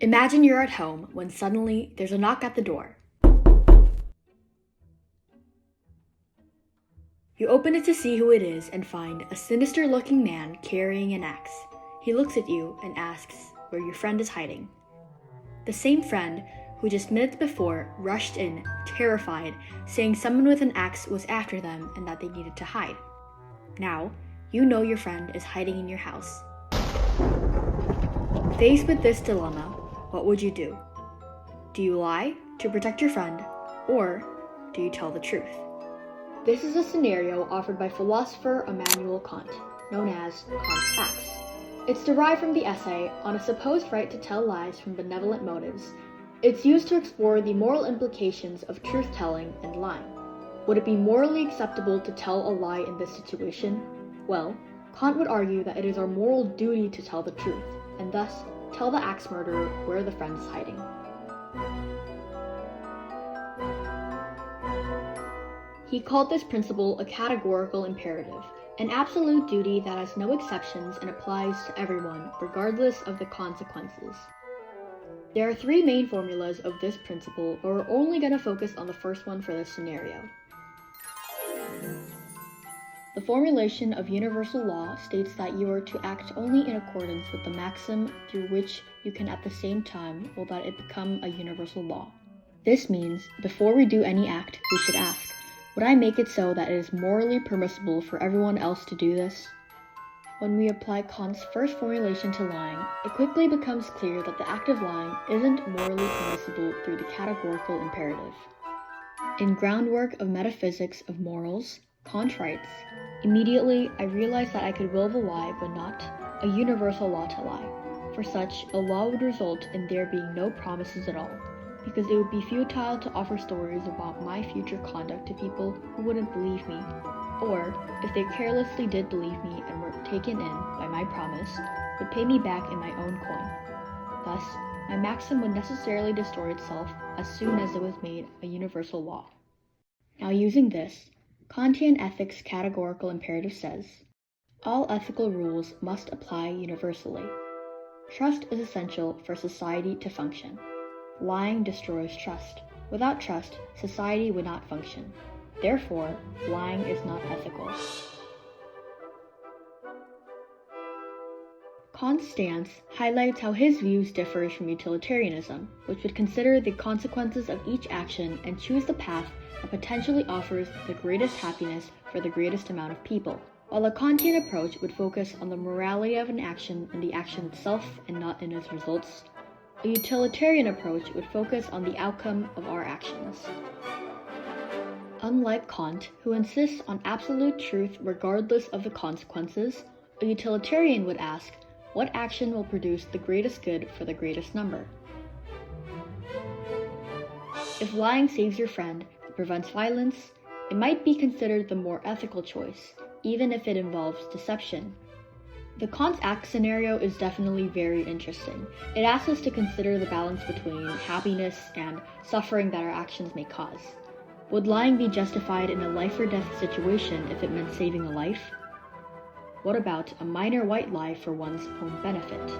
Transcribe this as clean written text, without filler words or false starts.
Imagine you're at home when suddenly there's a knock at the door. You open it to see who it is and find a sinister-looking man carrying an axe. He looks at you and asks where your friend is hiding. The same friend who just minutes before rushed in, terrified, saying someone with an axe was after them and that they needed to hide. Now, you know your friend is hiding in your house. Faced with this dilemma, what would you do? Do you lie to protect your friend, or do you tell the truth? This is a scenario offered by philosopher Immanuel Kant, known as Kant's axe. It's derived from the essay on a supposed right to tell lies from benevolent motives. It's used to explore the moral implications of truth-telling and lying. Would it be morally acceptable to tell a lie in this situation? Well, Kant would argue that it is our moral duty to tell the truth, and thus tell the axe murderer where the friend is hiding. He called this principle a categorical imperative, an absolute duty that has no exceptions and applies to everyone, regardless of the consequences. There are three main formulas of this principle, but we're only going to focus on the first one for this scenario. The formulation of universal law states that you are to act only in accordance with the maxim through which you can at the same time will that it become a universal law. This means, before we do any act, we should ask, would I make it so that it is morally permissible for everyone else to do this? When we apply Kant's first formulation to lying, it quickly becomes clear that the act of lying isn't morally permissible through the categorical imperative. In Groundwork of Metaphysics of Morals, Kant writes, "Immediately I realized that I could will the lie, but not a universal law to lie. For such, a law would result in there being no promises at all, because it would be futile to offer stories about my future conduct to people who wouldn't believe me, or, if they carelessly did believe me and were taken in by my promise, would pay me back in my own coin. Thus, my maxim would necessarily destroy itself as soon as it was made a universal law." Now using this, Kantian ethics categorical imperative says, all ethical rules must apply universally. Trust is essential for society to function. Lying destroys trust. Without trust, society would not function. Therefore, lying is not ethical. Kant's stance highlights how his views differ from utilitarianism, which would consider the consequences of each action and choose the path that potentially offers the greatest happiness for the greatest amount of people, while a Kantian approach would focus on the morality of an action and the action itself and not in its results. A utilitarian approach would focus on the outcome of our actions. Unlike Kant, who insists on absolute truth regardless of the consequences, a utilitarian would ask, what action will produce the greatest good for the greatest number? If lying saves your friend and prevents violence, it might be considered the more ethical choice, even if it involves deception. The Kant's axe scenario is definitely very interesting. It asks us to consider the balance between happiness and suffering that our actions may cause. Would lying be justified in a life-or-death situation if it meant saving a life? What about a minor white lie for one's own benefit?